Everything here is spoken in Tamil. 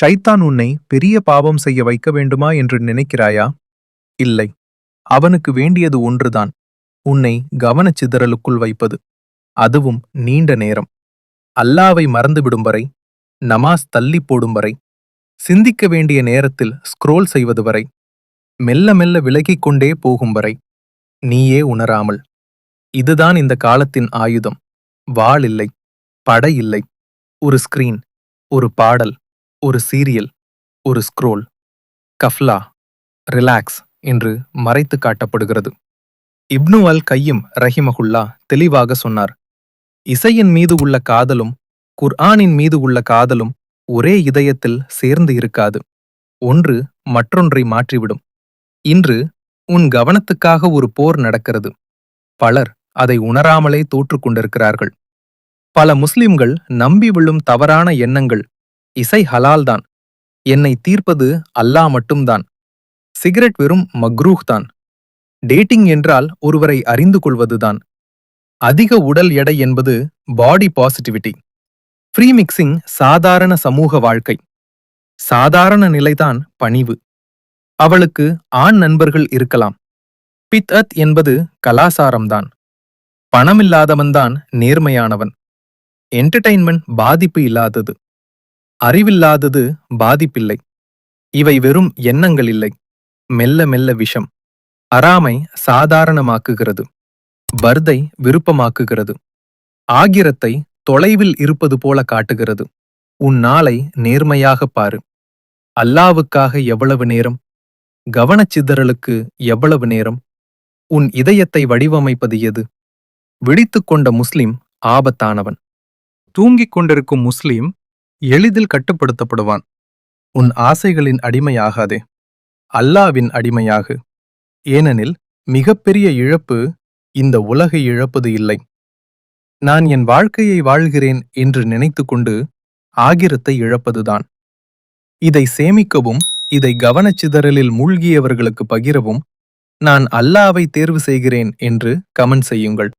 ஷைத்தான் உன்னை பெரிய பாவம் செய்ய வைக்க வேண்டுமா என்று நினைக்கிறாயா? இல்லை. அவனுக்கு வேண்டியது ஒன்றுதான், உன்னை கவனச்சிதறலுக்குள் வைப்பது. அதுவும் நீண்ட நேரம். அல்லாவை மறந்துவிடும் வரை, நமாஸ் தள்ளி போடும் வரை, சிந்திக்க வேண்டிய நேரத்தில் ஸ்க்ரோல் செய்வது வரை, மெல்ல மெல்ல விலகிக் கொண்டே போகும் வரை, நீயே உணராமல். இதுதான் இந்த காலத்தின் ஆயுதம். வாள் இல்லை, படை இல்லை, ஒரு ஸ்கிரீன், ஒரு பாடல், ஒரு சீரியல், ஒரு ஸ்க்ரோல். கஃப்லா, ரிலாக்ஸ் என்று மறைத்து காட்டப்படுகிறது. இப்னு அல் கையிம் ரஹிமகுல்லா தெளிவாக சொன்னார், இசையின் மீது உள்ள காதலும் குர்ஆனின் மீது உள்ள காதலும் ஒரே இதயத்தில் சேர்ந்து இருக்காது. ஒன்று மற்றொன்றை மாற்றிவிடும். இன்று உன் கவனத்துக்காக ஒரு போர் நடக்கிறது. பலர் அதை உணராமலே தோற்றுக் கொண்டிருக்கிறார்கள். பல முஸ்லிம்கள் நம்பி விழும் தவறான எண்ணங்கள், இசை ஹலால்தான், என்னை தீர்ப்பது அல்லாஹ் மட்டும்தான், சிகரெட் வெறும் மக்ரூஹ் தான், டேட்டிங் என்றால் ஒருவரை அறிந்து கொள்வதுதான், அதிக உடல் எடை என்பது பாடி பாசிட்டிவிட்டி, ஃப்ரீ மிக்சிங் சாதாரண சமூக வாழ்க்கை, சாதாரண நிலைதான் பணிவு, அவளுக்கு ஆண் நண்பர்கள் இருக்கலாம், பித்அத் என்பது கலாசாரம்தான், பணமில்லாதவன்தான் நேர்மையானவன், என்டர்டெயின்மெண்ட் பாதிப்பு இல்லாதது, அறிவில்லாதது பாதிப்பில்லை. இவை வெறும் எண்ணங்கள் இல்லை, மெல்ல மெல்ல விஷம். அறாமை சாதாரணமாக்குகிறது, பர்தை விருப்பமாக்குகிறது, ஆகிரத்தை தொலைவில் இருப்பது போல காட்டுகிறது. உன் நாளை நேர்மையாகப் பாரு. அல்லாவுக்காக எவ்வளவு நேரம், கவனச்சிதறலுக்கு எவ்வளவு நேரம், உன் இதயத்தை வடிவமைப்பது எது? விழித்துக் கொண்ட முஸ்லிம் ஆபத்தானவன். தூங்கிக் கொண்டிருக்கும் முஸ்லிம் எளிதில் கட்டுப்படுத்தப்படுவான். உன் ஆசைகளின் அடிமையாகாதே, அல்லாவின் அடிமையாகு. ஏனெனில் மிகப்பெரிய இழப்பு இந்த உலகை இழப்பது இல்லை. நான் என் வாழ்க்கையை வாழ்கிறேன் என்று நினைத்துக்கொண்டு ஆகிரத்தை இழப்பதுதான். இதை சேமிக்கவும், இதை கவனச்சிதறலில் மூழ்கியவர்களுக்கு பகிரவும் நான் அல்லாவை தேர்வு செய்கிறேன் என்று கமெண்ட் செய்யுங்கள்.